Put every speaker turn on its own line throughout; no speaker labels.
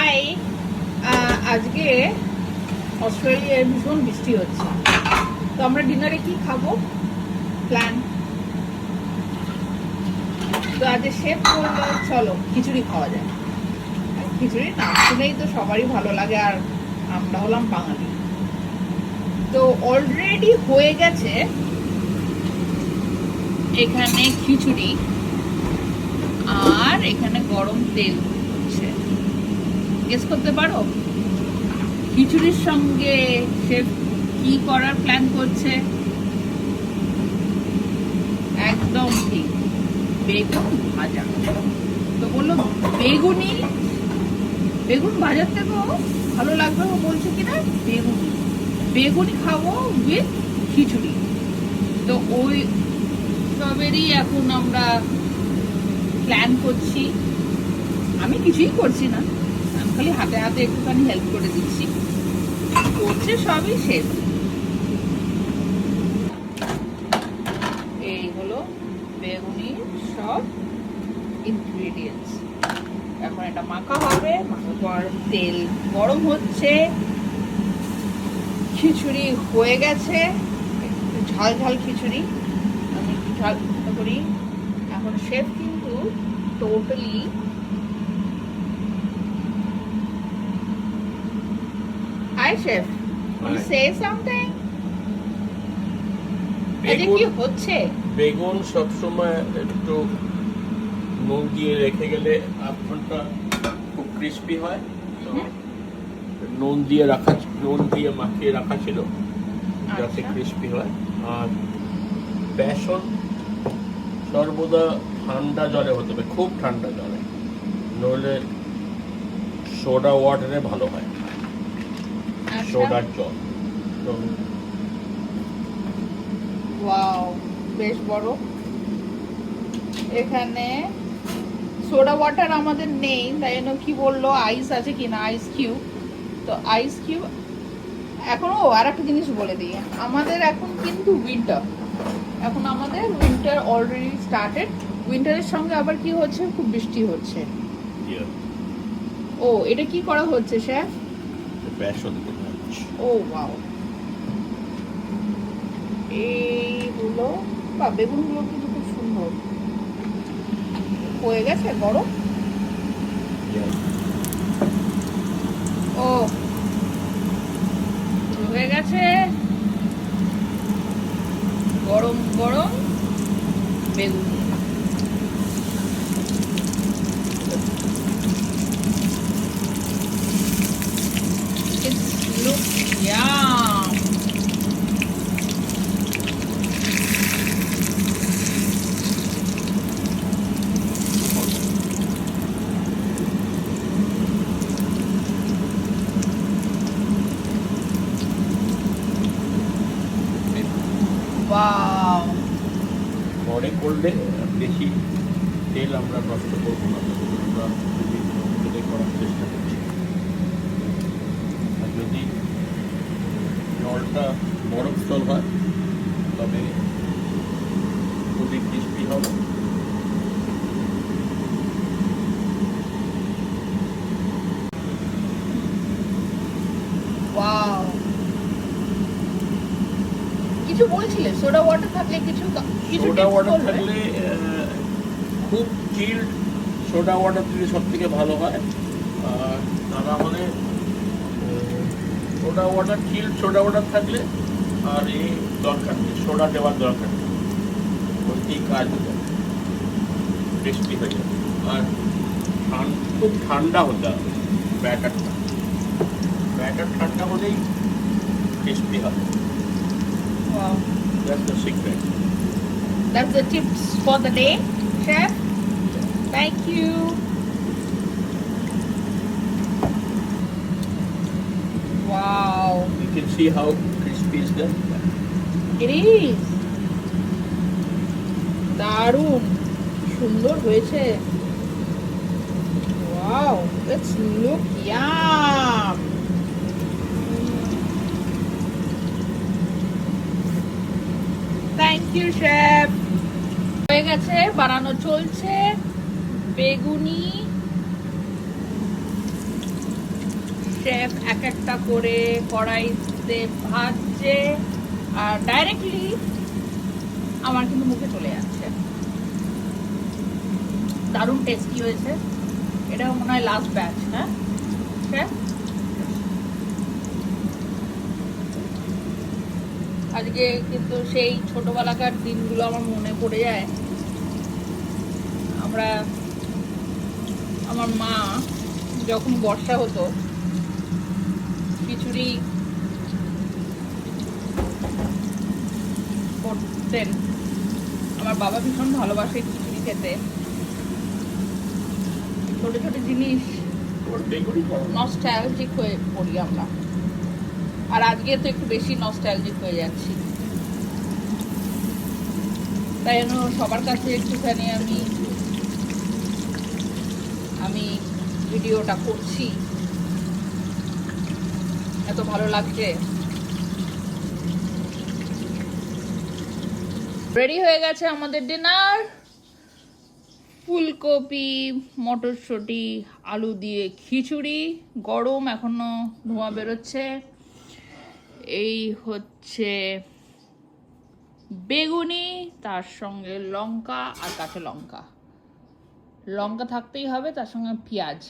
High. আজকে অস্ট্রেলিয়ায় ভীষণ বৃষ্টি হচ্ছে, তো আমরা ডিনারে কি খাবো প্ল্যান। তো আজ শেফ বললো চলো খিচুড়ি খাওয়া যায়। খিচুড়ি নাম শুনেই তো সবারই ভালো লাগে, আর আমরা হলাম বাঙালি। তো অলরেডি হয়ে গেছে এখানে খিচুড়ি, আর এখানে গরম তেল হচ্ছে। গেস করতে পারো খিচুড়ির সঙ্গে শেফ কি করার প্ল্যান করছে? একদম ঠিক, বেগুন ভাজা। তো বললো বেগুন ভাজার থেকেও ভালো লাগবে, ও বলছে কিনা বেগুনি খাবো উইথ খিচুড়ি। তো ওই সবেরই এখন আমরা প্ল্যান করছি। আমি কিছুই করছি না, আমি খালি হাতে হাতে একটুখানি হেল্প করে দিচ্ছি, করছে সবই শেষ। এই হলো বেগুনির সব ইনগ্রিডিয়েন্টস। এখন এটা মাখা হবে, মাখার পর তেল গরম হচ্ছে, খিচুড়ি হয়ে গেছে, ঝাল ঝাল খিচুড়ি। আমি একটু ঝাল করি। এখন শেফ কিন্তু totally Hi chef, you say something? এটা কি হচ্ছে?
বেগুন সবসময় একটু নুন দিয়ে রেখে গেলে 8 ঘন্টা খুব ক্রিস্পি হয়। নুন দিয়ে মাখিয়ে রাখা ছিল যাতে ক্রিস্পি হয়। আর বেসন সর্বদা ঠান্ডা জলে হতে হবে, খুব ঠান্ডা জলে, নইলে সোডা ওয়াটারে ভালো হয়। সোডার জল।
ওয়াও, বেশ বড়। এখানে সোডা ওয়াটার আমাদের নেই, তাই জন্য কি বললো আইস আছে কিনা, আইস কিউব। তো আইস কিউব এখনো আর একটা জিনিস বলে দিই, আমাদের এখন কিন্তু উইন্টার, এখন আমাদের উইন্টার অলরেডি স্টার্টেড। উইন্টারের সঙ্গে আবার কি হচ্ছে, খুব বৃষ্টি হচ্ছে। ও এটা কি করা হচ্ছে শেফ?
বেসন।
ও ওয়াও, এই হলো। বা বেগুনগুলো কিন্তু খুব সুন্দর হয়ে গেছে, গরম। ও হয়ে গেছে গরম গরম বেগুন। It looks yum. Wow.
পরে করলে বেশি তেল আমরা নষ্ট করবো না, আমরা তেলে করার চেষ্টা করছি। আর যদি জলটা বরফ জল হয় তবে খুবই ক্রিস্পি হবে।
Wow. কিছু বলছিলে সোডা ওয়াটার থাকলে কিছু
সোডা ওয়াটার থাকলে খুব চিল্ড সোডা ওয়াটার দিলে সব থেকে ভালো হয়। আর তা না হলে সোডা ওয়াটার থাকলে আর এই দরকার নেই, সোডা দেওয়ার দরকার নেই, ওইটাই কাজ হয়ে যাবে, ক্রিস্পি হয়ে যাবে। আর খুব ঠান্ডা হতে হবে ব্যাটার ঠান্ডা হলেই ক্রিস্পি হবে।
Wow.
That's the secret.
That's the tips for the day, chef. Thank you. Wow.
You can see how crispy is that.
It is. দারুণ সুন্দর হয়েছে। Wow, let's look yum. Thank you, chef. হয়ে গেছে, বানানো চলছে বেগুনি chef এক একটা করে কড়াইতে ভাজছে আর ডাইরেক্টলি আমার কিন্তু মুখে চলে যাচ্ছে। দারুণ টেস্টি হয়েছে। এটা মনে হয় লাস্ট ব্যাচ, হ্যাঁ শেফ? আজকে কিন্তু সেই ছোটবেলাকার দিনগুলো আমার মনে পড়ে যায়। আমার মা যখন বর্ষা হতো খিচুড়ি করতেন। আমার বাবা ভীষণ ভালোবাসে খিচুড়ি খেতে। ছোট ছোট জিনিস নস্টালজিক হয়ে পড়ি আমরা, আর আজকে তো একটু বেশি নস্টালজিক হয়ে যাচ্ছি। তাই জন্য সবার কাছে একটুখানি আমি ভিডিওটা করছি, এত ভালো লাগছে। রেডি হয়ে গেছে আমাদের ডিনার। ফুলকপি, মটরশুঁটি, আলু দিয়ে খিচুড়ি, গরম, এখনো ধোঁয়া বেরোচ্ছে। এই হচ্ছে বেগুনি, তার সঙ্গে লঙ্কা আর কাঁচা লঙ্কা। লঙ্কা থাকতেই হবে, তার সঙ্গে পেঁয়াজ।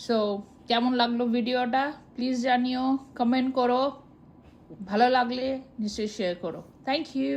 সো কেমন লাগলো ভিডিওটা প্লিজ জানিও, কমেন্ট করো, ভালো লাগলে নিশ্চয়ই শেয়ার করো। Thank you.